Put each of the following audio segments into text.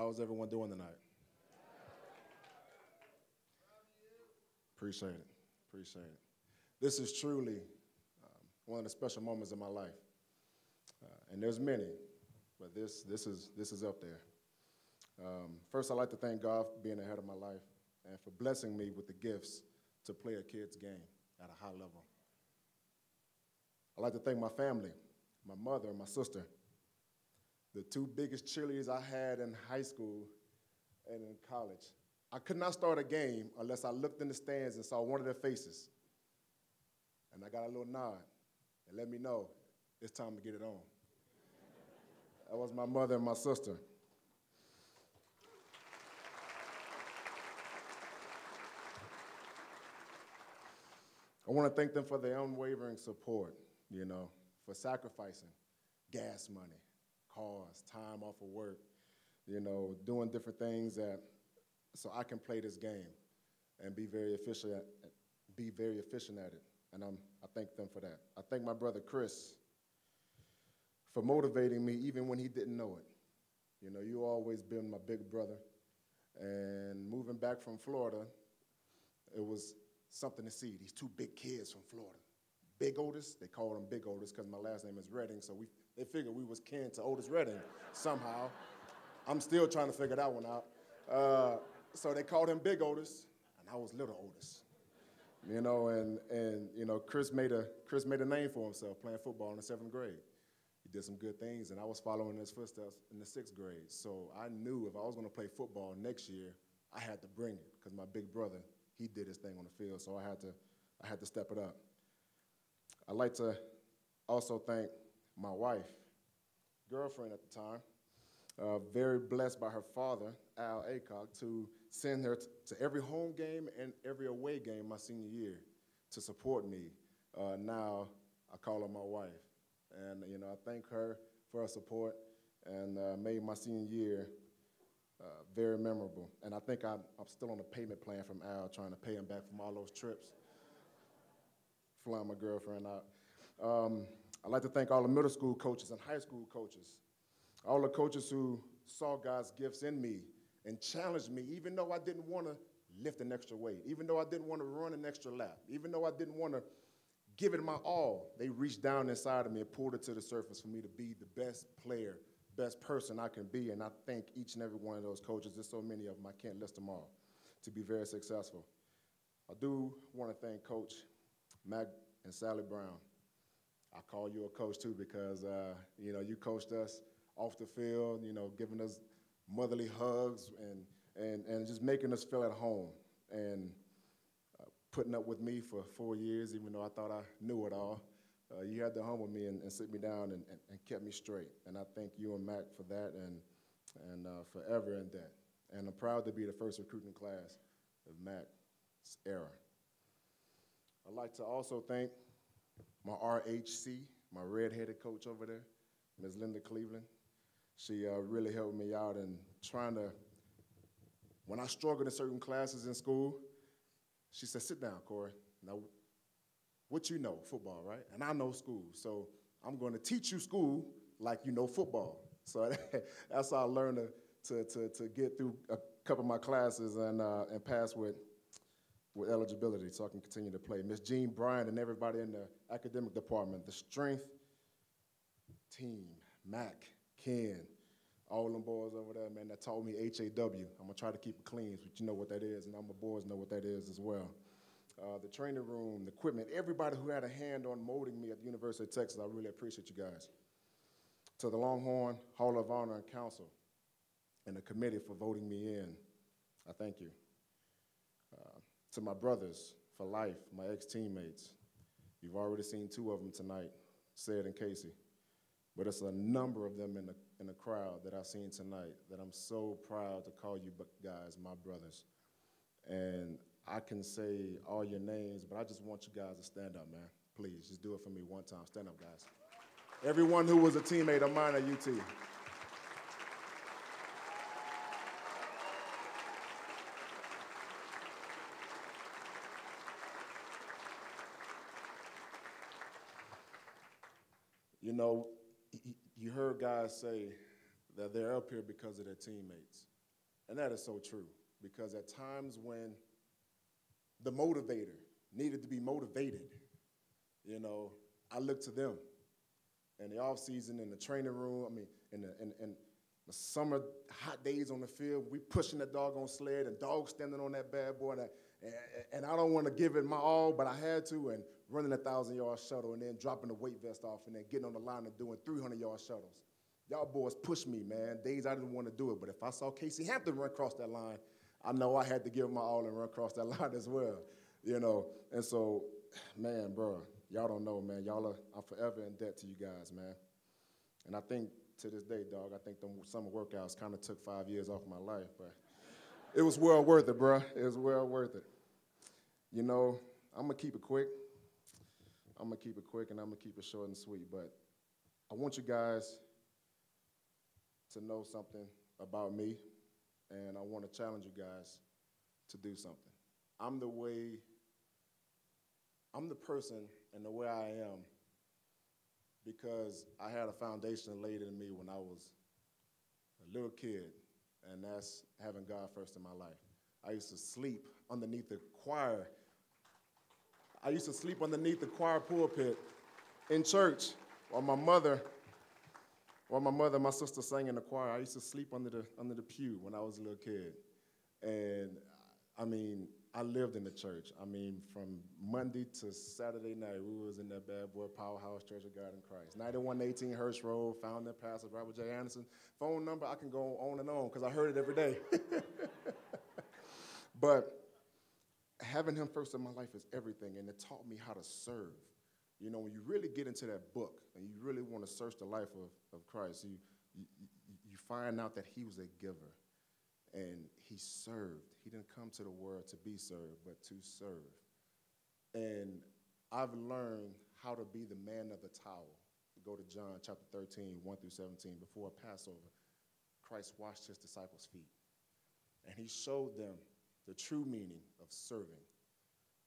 How's everyone doing tonight? Appreciate it. Appreciate it. This is truly one of the special moments in my life. And there's many, but this is up there. First, I'd like to thank God for being ahead of my life and for blessing me with the gifts to play a kid's game at a high level. I'd like to thank my family, my mother and my sister, the two biggest cheerleaders I had in high school and in college. I could not start a game unless I looked in the stands and saw one of their faces. And I got a little nod and let me know it's time to get it on. That was my mother and my sister. I want to thank them for their unwavering support, for sacrificing gas money, cars, time off of work, doing different things so I can play this game and be very efficient at it. And I thank them for that. I thank my brother Chris for motivating me even when he didn't know it. You always been my big brother. And moving back from Florida, it was something to see. These two big kids from Florida. Big Otis, they called him Big Otis because my last name is Redding, so they figured we was kin to Otis Redding somehow. I'm still trying to figure that one out. So they called him Big Otis, and I was Little Otis. Chris made a name for himself playing football in the 7th grade. He did some good things, and I was following in his footsteps in the 6th grade. So I knew if I was going to play football next year, I had to bring it because my big brother, he did his thing on the field, so I had to step it up. I'd like to also thank my wife, girlfriend at the time, very blessed by her father, Al Acock, to send her to every home game and every away game my senior year to support me. Now I call her my wife. And, I thank her for her support and made my senior year very memorable. And I think I'm still on a payment plan from Al, trying to pay him back from all those trips, flying my girlfriend out. I'd like to thank all the middle school coaches and high school coaches, all the coaches who saw God's gifts in me and challenged me, even though I didn't want to lift an extra weight, even though I didn't want to run an extra lap, even though I didn't want to give it my all. They reached down inside of me and pulled it to the surface for me to be the best player, best person I can be, and I thank each and every one of those coaches. There's so many of them, I can't list them all, to be very successful. I do want to thank Coach Mac and Sally Brown. I call you a coach too because, you coached us off the field, giving us motherly hugs and just making us feel at home and putting up with me for 4 years, even though I thought I knew it all. You had to humble me and sit me down and kept me straight. And I thank you and Mac for that and forever in that. And I'm proud to be the first recruiting class of Mac's era. I'd like to also thank my RHC, my red-headed coach over there, Ms. Linda Cleveland. She really helped me out in trying to, when I struggled in certain classes in school, she said, sit down, Cory. Now, what you know, football, right? And I know school, so I'm going to teach you school like you know football. So that's how I learned to get through a couple of my classes and pass with eligibility so I can continue to play. Miss Jean Bryant and everybody in the academic department, the strength team, Mac, Ken, all them boys over there, man, that taught me HAW. I'm going to try to keep it clean, but you know what that is, and all my boys know what that is as well. The training room, the equipment, everybody who had a hand on molding me at the University of Texas, I really appreciate you guys. To the Longhorn Hall of Honor and Council and the committee for voting me in, I thank you. To my brothers for life, my ex-teammates, you've already seen 2 of them tonight, Sid and Casey. But it's a number of them in the crowd that I've seen tonight that I'm so proud to call you guys my brothers. And I can say all your names, but I just want you guys to stand up, man. Please, just do it for me one time. Stand up, guys. Everyone who was a teammate of mine at UT. You heard guys say that they're up here because of their teammates. And that is so true, because at times when the motivator needed to be motivated, you know, I looked to them. In the off season, in the training room, in the summer hot days on the field, we pushing that doggone sled and dogs standing on that bad boy. And I don't want to give it my all, but I had to, and running a 1,000-yard shuttle and then dropping the weight vest off and then getting on the line and doing 300-yard shuttles. Y'all boys pushed me, man. Days I didn't want to do it, but if I saw Casey Hampton run across that line, I know I had to give my all and run across that line as well, you know. And so, man, bro, y'all don't know, man. I'm forever in debt to you guys, man. And I think to this day, dog, I think them summer workouts kind of took 5 years off my life, but it was well worth it, bro. It was well worth it. You know, I'm going to keep it quick. I'm going to keep it quick, and I'm going to keep it short and sweet, but I want you guys to know something about me, and I want to challenge you guys to do something. I'm the person and the way I am because I had a foundation laid in me when I was a little kid, and that's having God first in my life. I used to sleep underneath the choir. I used to sleep underneath the choir pulpit in church while my mother and my sister sang in the choir. I used to sleep under the pew when I was a little kid. And I mean, I lived in the church. I mean, from Monday to Saturday night, we was in that bad boy Powerhouse Church of God in Christ. 9118 Hirsch Road, founder, Pastor Robert J. Anderson. Phone number, I can go on and on because I heard it every day. But having him first in my life is everything, and it taught me how to serve. You know, when you really get into that book and you really want to search the life of Christ, you find out that he was a giver and he served. He didn't come to the world to be served, but to serve. And I've learned how to be the man of the towel. Go to John chapter 13, 1 through 17. Before Passover, Christ washed his disciples' feet. And he showed them the true meaning of serving.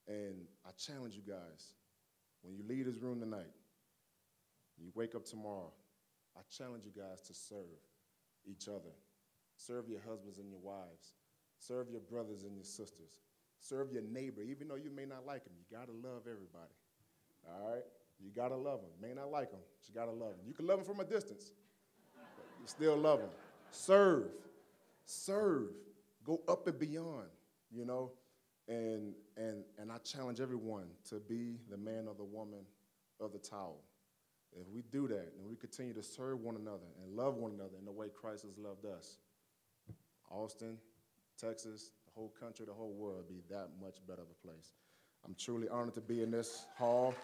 And I challenge you guys, when you leave this room tonight, you wake up tomorrow, I challenge you guys to serve each other. Serve your husbands and your wives. Serve your brothers and your sisters. Serve your neighbor. Even though you may not like him, you got to love everybody. All right? You got to love them. May not like them, but you got to love them. You can love them from a distance, but you still love them. Serve. Serve. Go up and beyond, you know? And I challenge everyone to be the man or the woman of the towel. If we do that and we continue to serve one another and love one another in the way Christ has loved us, Austin, Texas, the whole country, the whole world will be that much better of a place. I'm truly honored to be in this hall.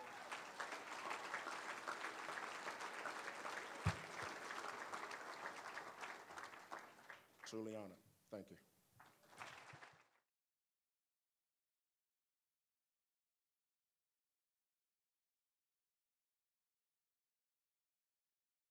Truly honored. Thank you.